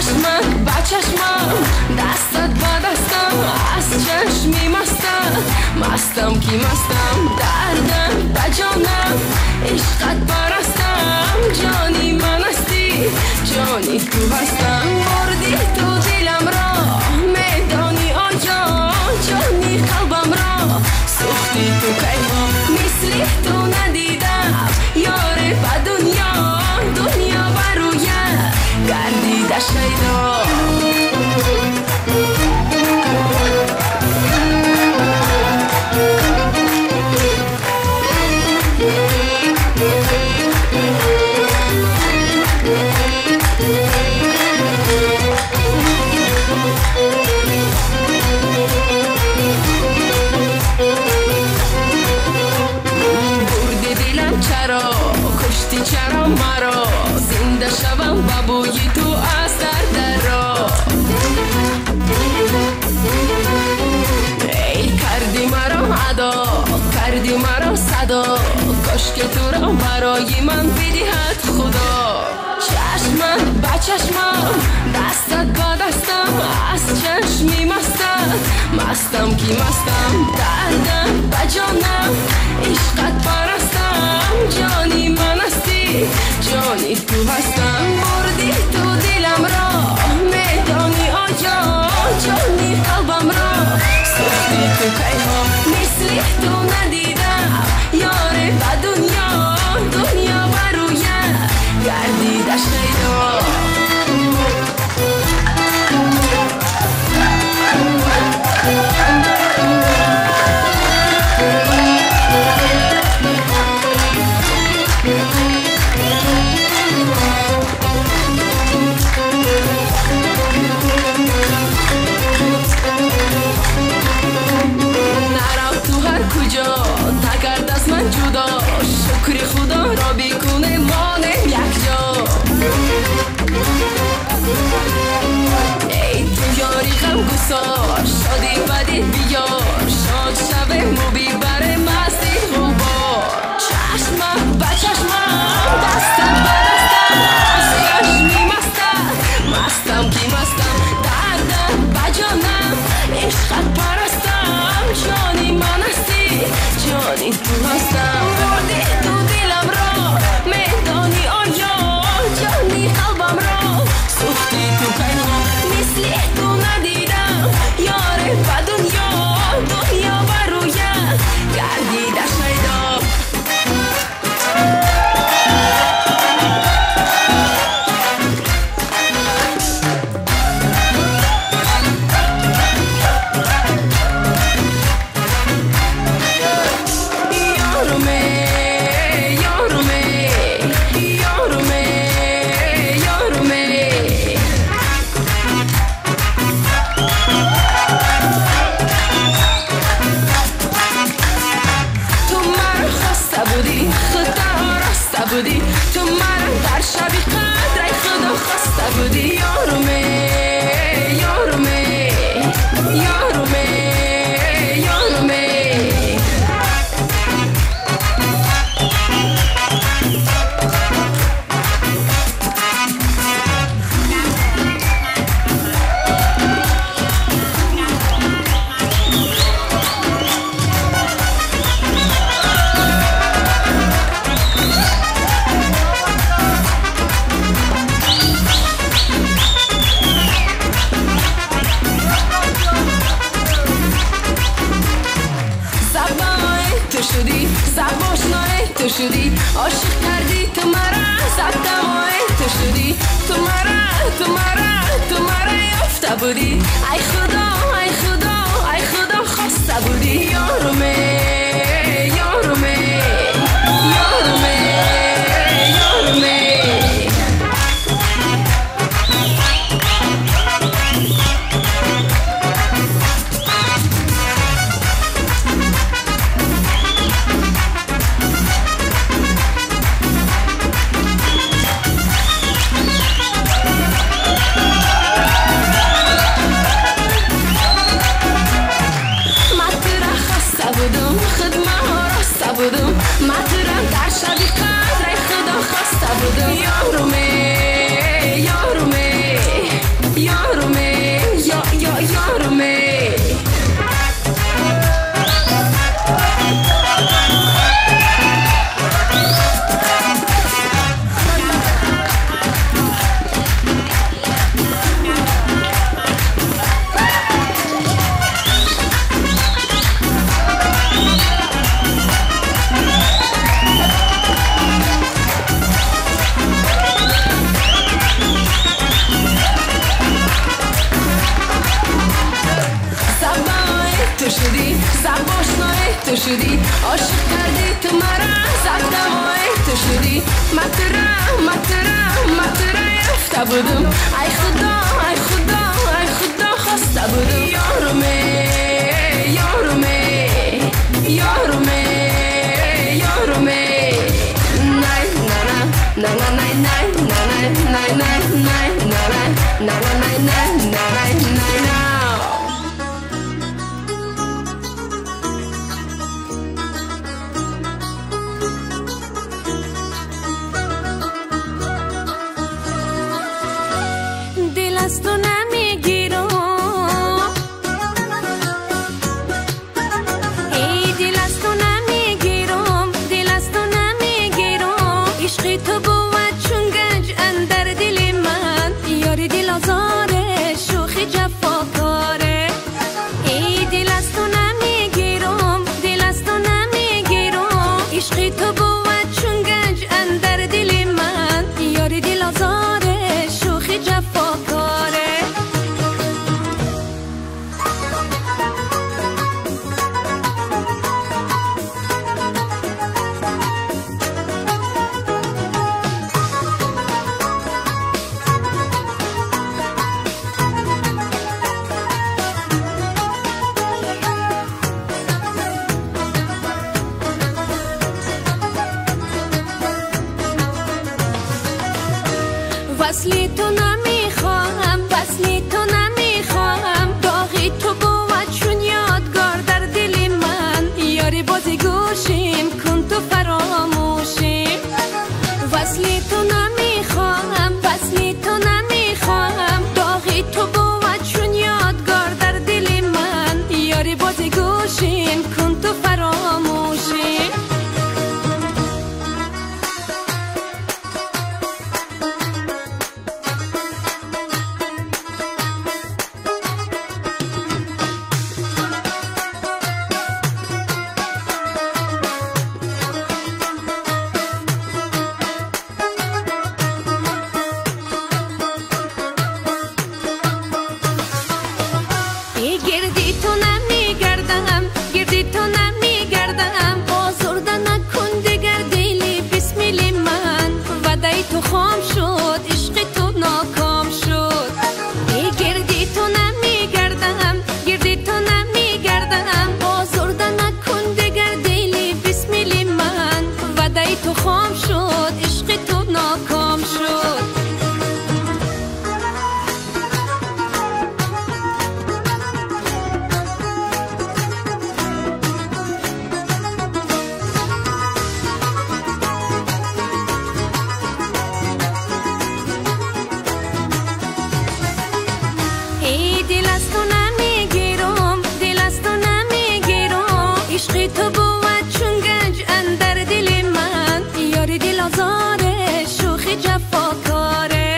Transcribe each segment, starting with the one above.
چشمت با چشمم دستت با دستم از چشمی مستم کی مستم دردم با جانم عشقت پرستم جانی من هستی جانی تو هستم بردی تو دلم را میدانی آجا جانی قلبم را سوختی تو کیما مثلی تو ندیدم یاره با دنیا برویه گردیده شیدا چرا مرا زنده شوم بابوی تو از درا ای کردی مرا ادا کردی مرا صدا کاش که تو را برای من بدهد خدا چشمت با چشمم دستت با دستم از چشمی مستم کی مستم دردم با جانم عشقت پرستم جانی من هستی جانی تو هستم بردی تو دلم را میدانی آجا جانی قلبم را سوختی تو کیها مثلی تو ندیدم یاره با دنیا برویه گردیده شیدا شکر خدا را بیکنه مانه یک جا ای تو یاری غم گسار شادی بدی بیار شاد شوه مو بیبره مستی غبار چشمم با چشمم دستم با دستم از چشمی مستم کی مستم دردم با جانم عشقت پرستم جانی من هستی جانی تو هستم بردی تو دلم را میدانی آیا جانی قلبم را سوختی تو کیما مثلی تو ندیدم یاره با دنیا برویه گردیده شیدا بودی تو من در شبی قدر خدا خواسته بودی یارومه تو شدی عاشق کردی تو مرا زبدمای تو شدی تو مرا یافته بودی ای خدا خواسته بودی یارومه تو شدی عاشق کردی تو مرا زدمای تو شدی مطرح رفته بودم ای خدا ای خدا ای خدا خواسته بودم یارمه یارمه یارمه یارمه نای نای نای نای نای نای نای نای نای نای نای از تو نمیگیرم ای دل از تو نمیگیرم دل از تو نمیگیرم عشق تو بود چون گنج اندر دل من یاری دل آزاره شوخی جفاکاره ای دل از تو نمیگیرم دل از تو نمیگیرم عشق تو بود چون گنج اندر دل من یاری دل آزاره شوخی جفاکاره وصلی تو نمیخواهم وصلی تو نمیخواهم داغی تو بود چون یادگار در دل من یاری بازی گوشیم کن تو فراموشیم وصلی تو نمیخواهم وصلی تو نمیخواهم داغی تو بود چون یادگار در دل من یاری بازی گوشیم کن تو فراموشیم گردی تو نمیگردم گردی تو نمیگردم آزرده نکن دگر دلی بسمیل من وعده تو خام شد عشق تو ناکام شد گردی تو نمیگردم گردی تو نمیگردم آزرده نکن دگر دلی بسمیل من وعده تو خام شد عشق تو ناکام شد ای دل از تو نمیگیرم دل از تو نمیگیرم عشق تو بود چون گنج اندر دل من یاری دل آزاره شوخی جفاکاره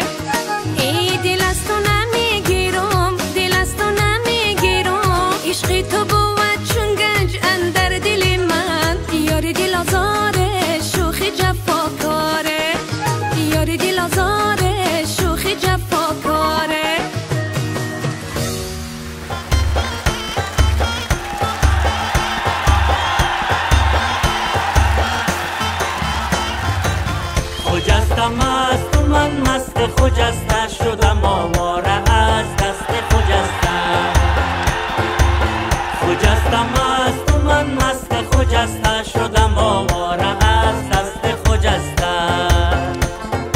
ای دل از تو نمیگیرم دل از تو نمیگیرم عشق تو بود چون گنج اندر دل من یاری دل آزاره شوخی جفاکاره یاری دل آزاره شوخی جفاکاره خجستم است من مست خجسته شدم آواره از دست خجسته خجستم است من مست خجسته شدم آواره از دست خجسته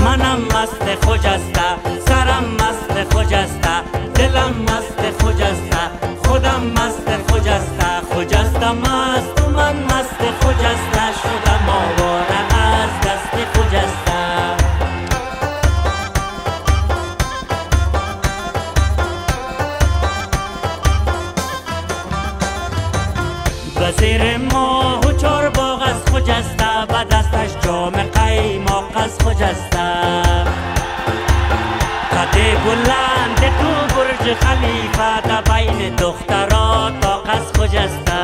منم مست خجسته سرم مست خجسته دلم مست خجسته خودم مست خجسته خجستم است من مست خجسته شدم آواره از دست خجسته وزیر ماه و چارباغ از خجسته و دستش جام قیماق از خجسته قده بلند تو برج خلیفه در بین دخترها طاق از خجسته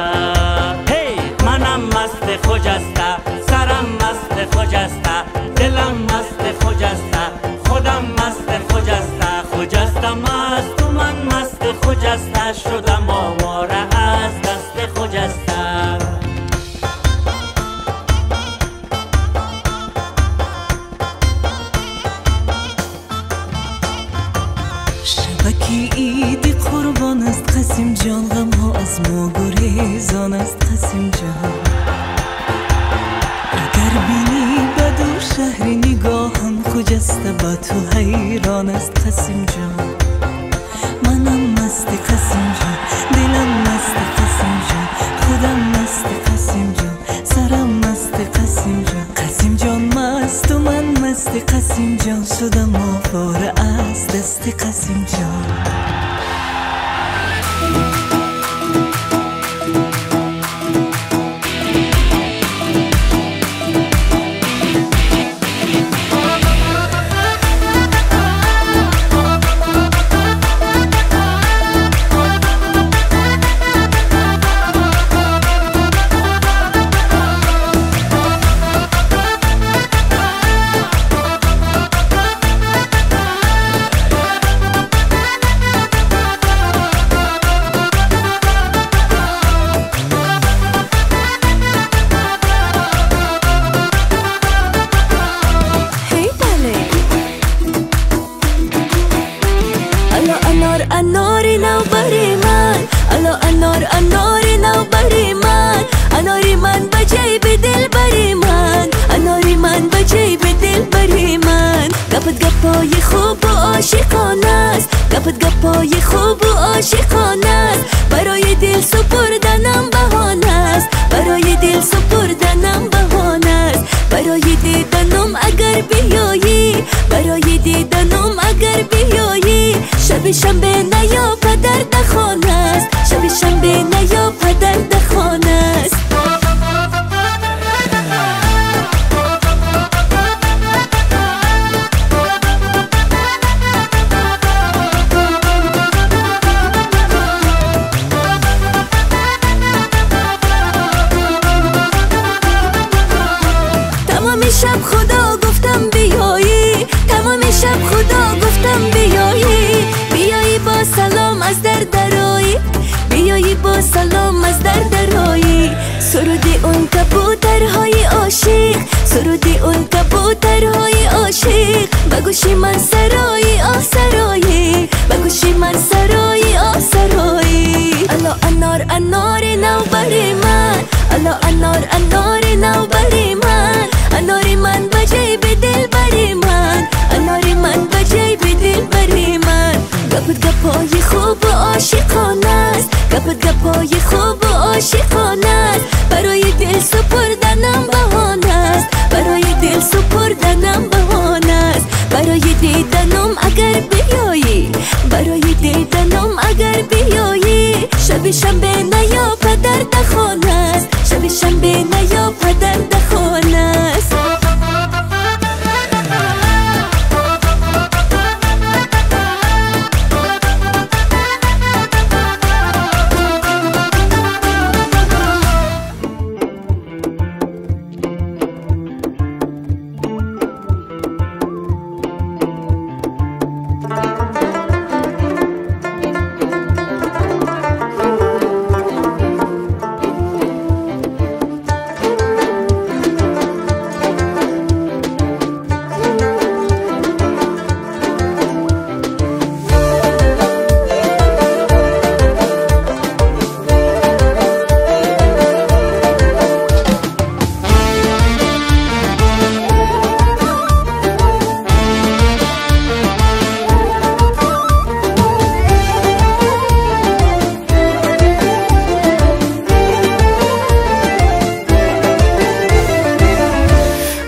هی منم مست خجسته سرم مست خجسته دلم مست خجسته خودم مست خجسته خجستم است من مست خجسته شدم آواره از دست خجسته وکی ایدی قربان است قسیم جان غم ها از ما گریزان است قسیم جان اگر بینی بدو شهری نگاهم خجسته با تو حیران است قسیم جان منم مست قسیم جان دلم مست قسیم جان خودم مست قسیم جان سرم مست قسیم جان قسیم جان مست و من مست قسیم جان شدم آواره از دست قسیم جان اناری نو بری من الا اناری نو بری من اناری من بجای به دل بری من اناری من بجای به دل بری من گپت گپای خوب و عاشقانه است گپت گپای خوب و عاشقانه است برای دل سپردنم بهانه است برای دل سپردنم بهانه است برای دیدنم اگر بیایی برای دیدنم اگر بیایی شب شنبه نیا پدر دخانه است شب شنبه نیا پدر دخانه است تمام شب خدا گفتم بیایی تمام شب خدا گفتم بیایی بیایی با سلام از در درایی بیایی با سلام از در درایی سرودی اون کبوترهای عاشق سرودی اون کبوترهای عاشق بگوشی من سرایی آه سرایی بگوشی من سرایی آه سرایی الا انار اناری نو بری من الا اناری نو بری من اناری من بجای به دل بری من اناری من بجای به دل بری من گپت گپای خوب و عاشقانه است گپت گپای خوب و عاشقانه است برای دل سپردنم بهانه است برای دل سپردنم بهانه است برای دیدنم اگر بیایی برای دیدنم اگر بیایی شب شنبه نیا پدر دخانه است شب شنبه نیا پدر دخانه است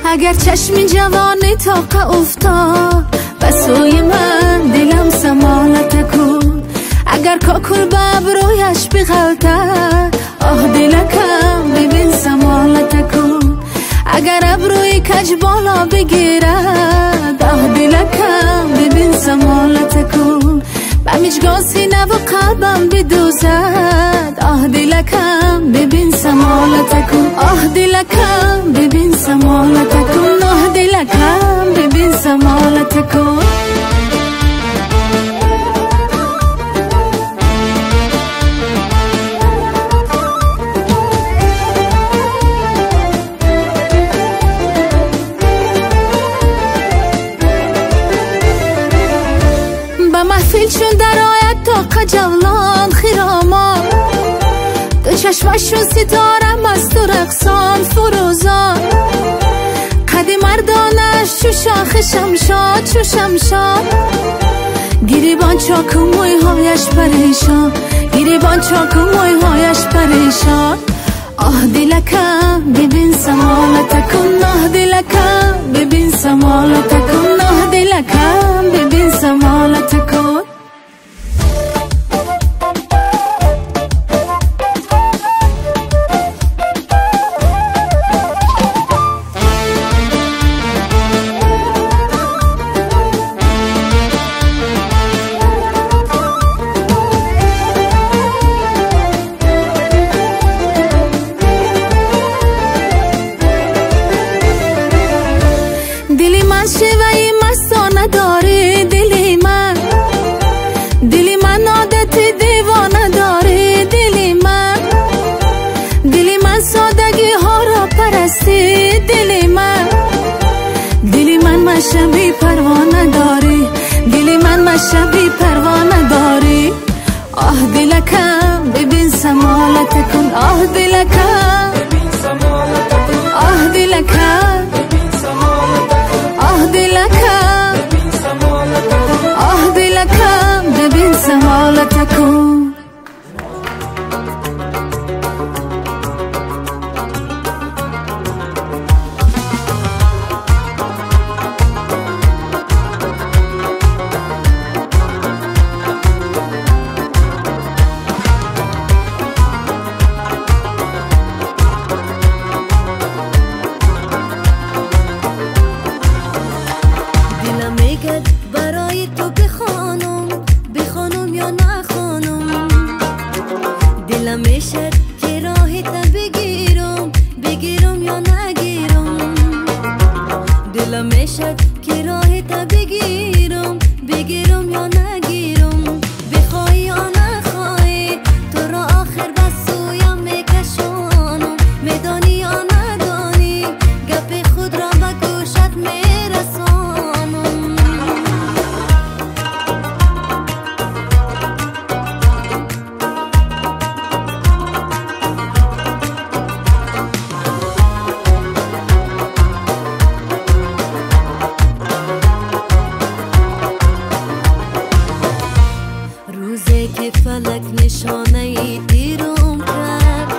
اگر چشم جوانی طاقه افتاد به سوی من دلم سمالت کن اگر کاکل به ابرویش بغلطه آه دلکم ببین سمالت کن اگر ابروی کج بالا بگیرد آه دلکم ببین سمالت کن به مجگاه سینه و قلبم بدوزد آه دلکم ببین سمالت کن آه دلکم ببین سمالت کن آه دلکم ببین سمالت کن فیلشون در آید تا قجولان خیرامان دو چشمشون ستاره مست و رقصان فروزان قدی مردانش چو شاخ شمشاد چو شمشاد گریبان چاک و موی هایش پریشان گریبان چاک و موی هایش پریشان آه دلکم ببین سمالتکن آه دلکم ببین سمالتکن آه دلکم ببین سمالتکن شوی مستانه داره دلی من عادت دیوانه داره دلی من سادگی ها را پرستی دلی من مشبی پروانه داری دلی من مشبی پروانه داری آه دلکم ببین سمالت کن آه دلکم آه دلکم آه دلکم آه دلکم ببین سمالت کن برای تو بخوانم یا نخوانم دلم میشد که راهت بگیرم یا نگیرم دلم میشد که راهت بگیرم یا نگیرم بخوای یا نخوای تو را آخر بس سویم میکشانم میدانی یا ندانی گپ خود را به گوشت میرسانم روزی که فلک نشانه ای تیرم کرد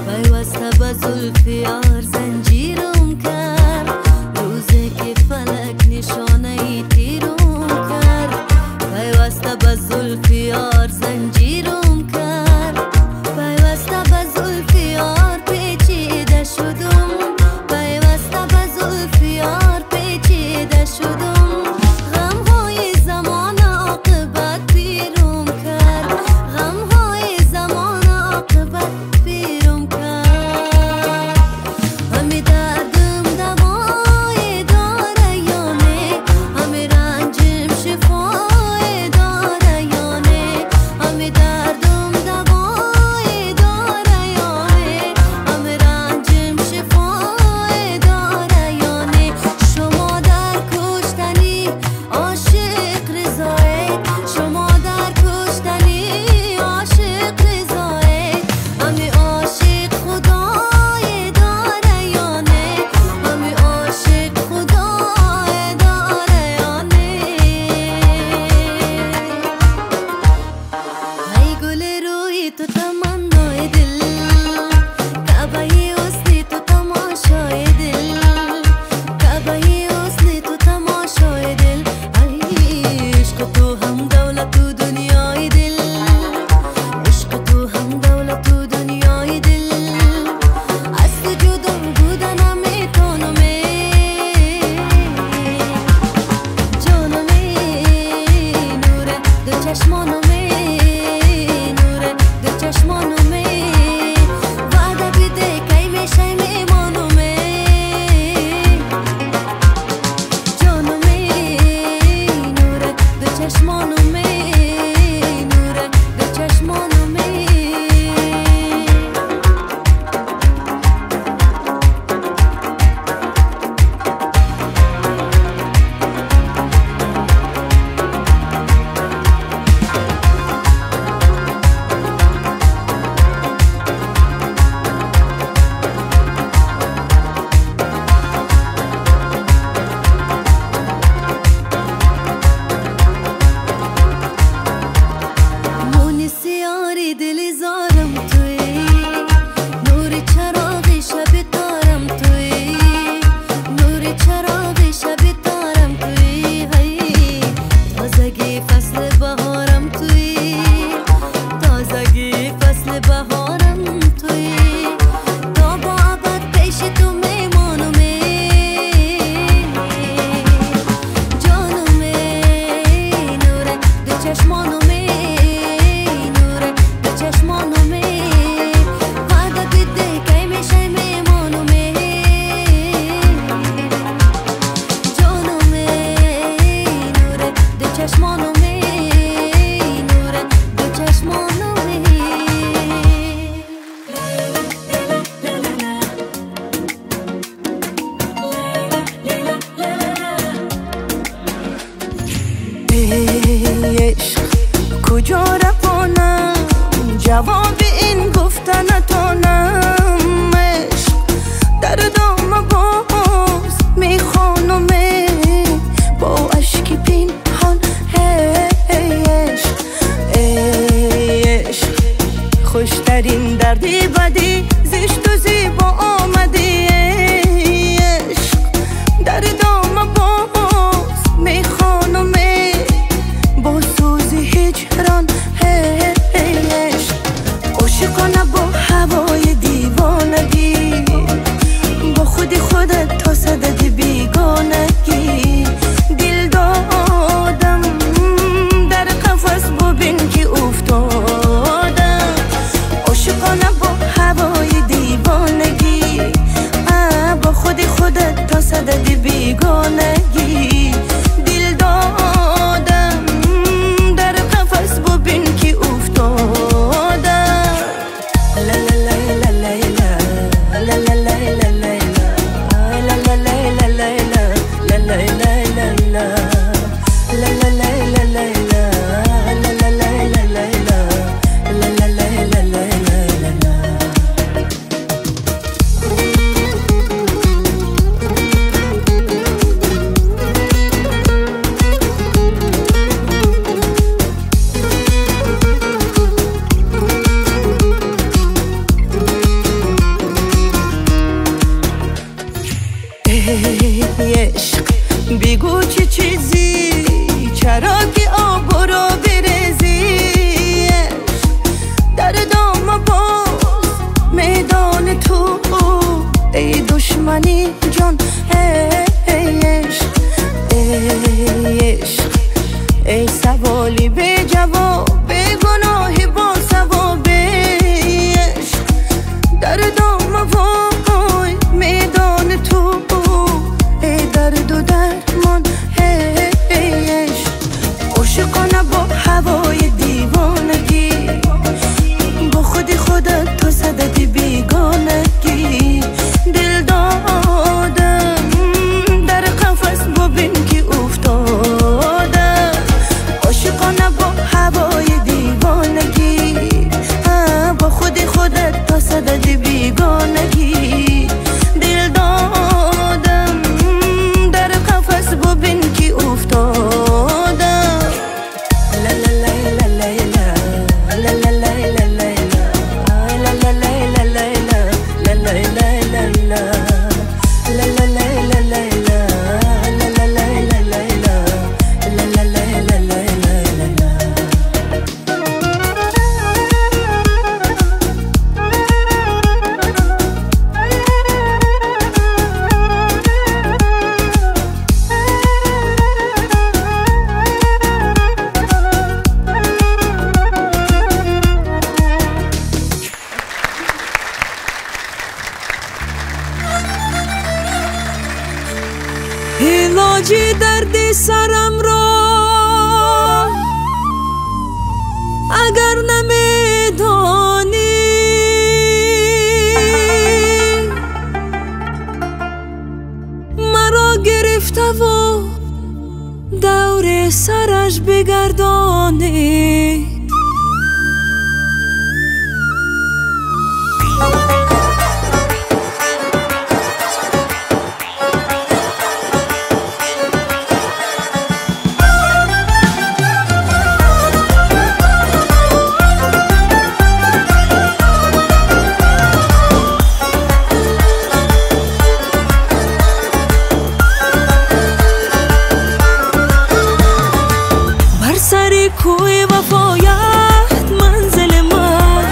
پیوسته به زلف یار زنجیرم کرد روزی که فلک نشانه ای تیرم کرد پیوسته به زلف یار زنجیرم کرد پیوسته به زلف یار پیچیده شدم پیوسته به زلف یار پیچیده شدم چشمانومه نوره دو چشمانومه وعده بده که میشه میمانومه جانومه نوره دو چشمانومه نوره دو چشمانومه عشق کجا رفانم جواب این گفتنتانم عشق در دام باز میخوانمه با اشکی پنهان عشق عشق خوشترین دردی بدی زشت و زیبا آمدی عشق در دام باز میخوانمه با سوز هجران عشق عاشقانه با هوای دیوانگی با خودت تا صدد بیگانگی دل دادم در قفس ببین که افتادم عاشقانه با هوای دیوانگی با خودت تا صدد بیگانگی دل دادم در قفس ببین که افتادم لا لا لا لا لا لا لا لا لا لا عشق بگو چه چیزی چرا که آب رو بریزی در دام باز میدان تو ای دشمنی جان عشق عشق ای سوالی به جواب به گناهی با ثواب عشق در دام وای میدان تو ای درد و درمان عشق عاشقانه با هوای دیوانگی با خودت تا صدد بیگانگی دل دادم در قفس ببین که افتادم عاشقانه با هوای دیوانگی با خودت تا صدد بیگانگی دل دادم در قفس ببین که افتادم لا لا لا لا لا لا لا لا علاج درد سرم را اگر نمیدانی مرا گرفته و دور سرش بگردانی کوی وفایت منزل من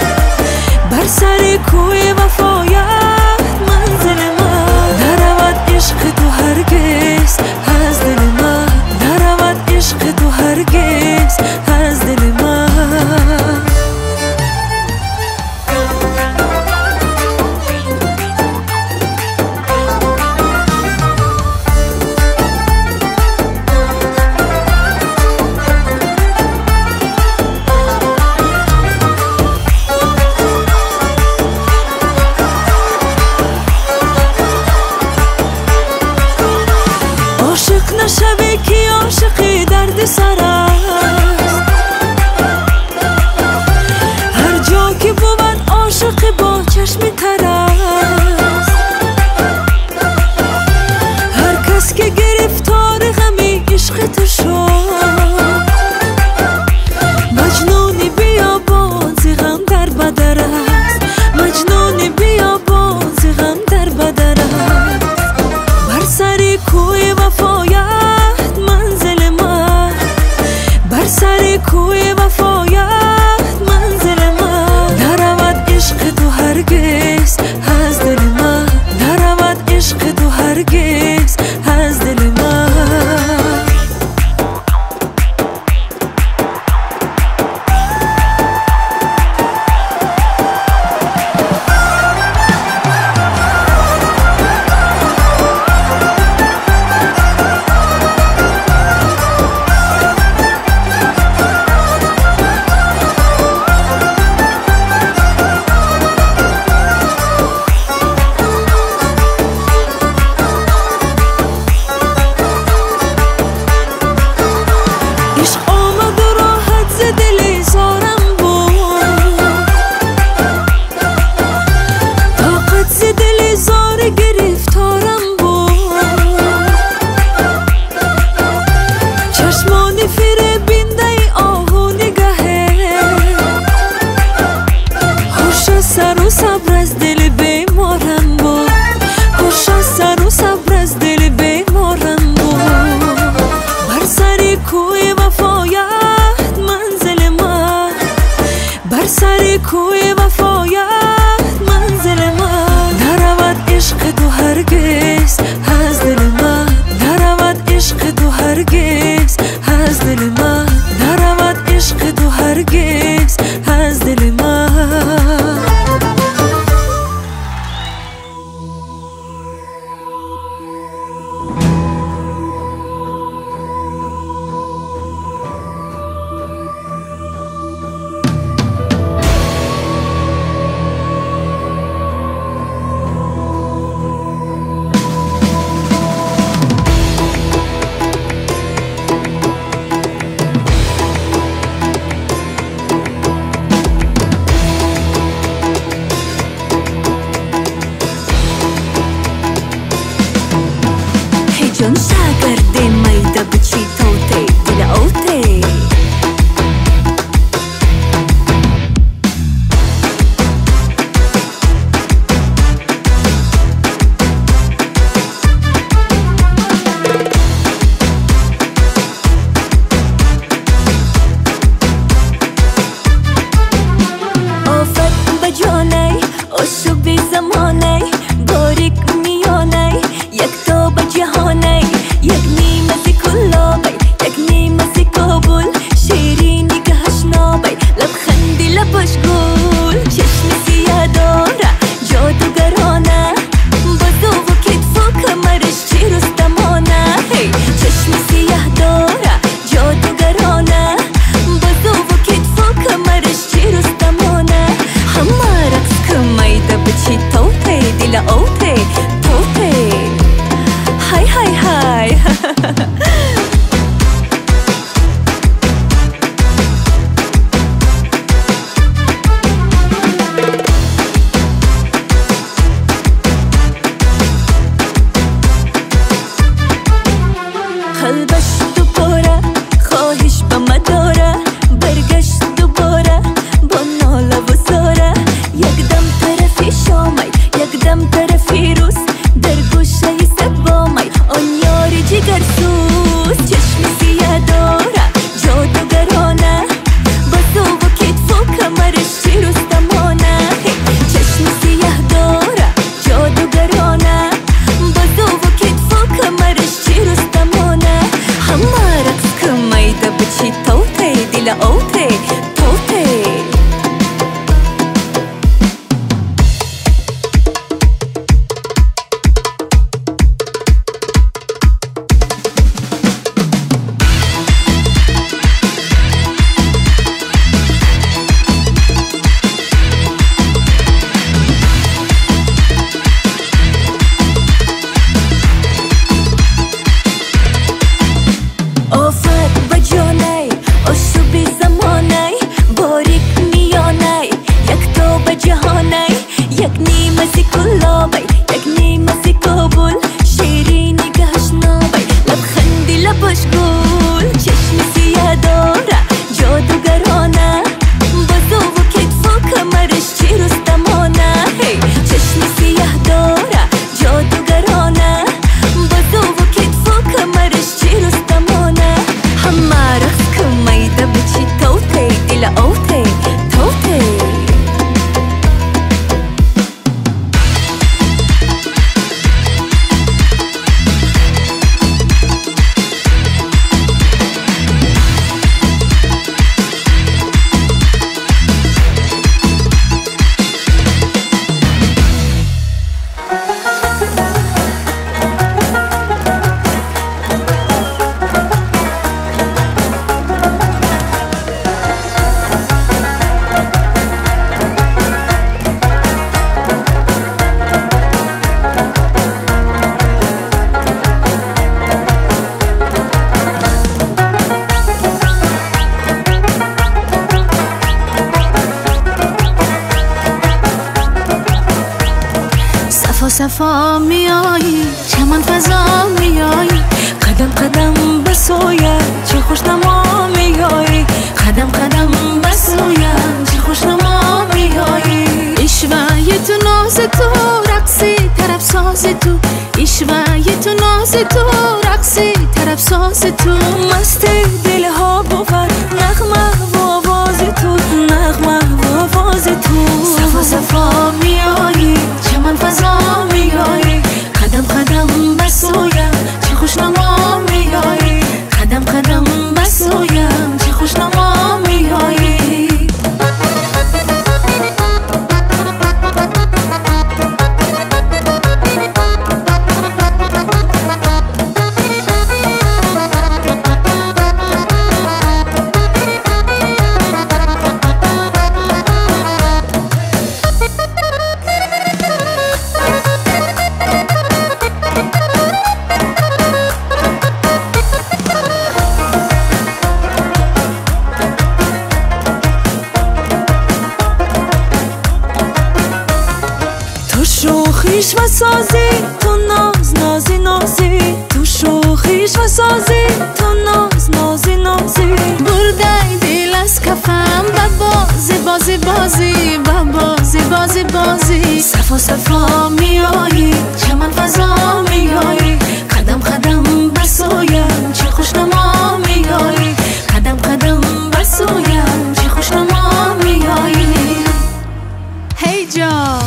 بر سر کوی وفایت منزل من نرود عشق تو هرگز از دل من نرود عشق تو هرگز از کوی وفایت منزل من نرود عشق تو هرگز از دل من نرود عشق تو هرگز از دل من نرود عشق تو هرگز از دل من جان شاگرد میده بچی توته دل اوته آفت بجانه اشو بی زمانه باریک میانه یک تو بجهانه یک نیمه سی کلابی یک نیمه سی کابل شیرینی که هشنابی لبخندی لبش گل چشم سیاه داره جادوگرانه بازو و کتف و کمرش چی رستمانه چشم سیاه داره جادوگرانه بازو و کتف و کمرش چی رستمانه همه رقص که میده بچی توته دل اوته توته های های های قلبش دوباره خواهش به مداره برگشت دوباره با ناله و زاره یک دم طرفی شامی یک دم طرفی روز در گوشه سبامی آن یاری جگر سوز چشم سیاه داره جادوگرانه بازو و کتف و کمرش چی رستمانه چشم سیاه داره جادوگرانه بازو و کتف و کمرش چی رستمانه همه رقص که میده بچی توته دل اوته توته آفت بجانه اشو بی زمانه باریک میانه یک تو بجهانه یک نیمه سی کلابی یک نیمه سی کابل شیرینی که هشنابی لبخندی لبش گل چشم سیاه داره جادوگرانه بازو و کتف و کمرش چی رستمانه چشم سیاه داره جادوگرانه بازو و کتف و کمرش چی رستمانه همه رقص که میده بچی توته دل اوته توته صفا میایی چمن فضا میایی قدم قدم بسویم چه خوشنما میایی قدم قدم بسویم چه خوشنما میایی اشوای تو ناز تو رقصی طرف ساز تو اشوای تو ناز تو رقصی طرف ساز تو مست دل ها بود نغمه و آواز تو نغمه و آواز سازی تو ناز نازی نازی تو شوخیش سازی تو ناز نازی نازی بردی دل از کفم و بازی بازی بازی و بازی بازی بازی صفا صفا میایی چمن فضا میایی قدم قدم برسایم چه خوشنما میایی قدم قدم برسایم چه خوشنما میایی هی جا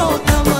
براتم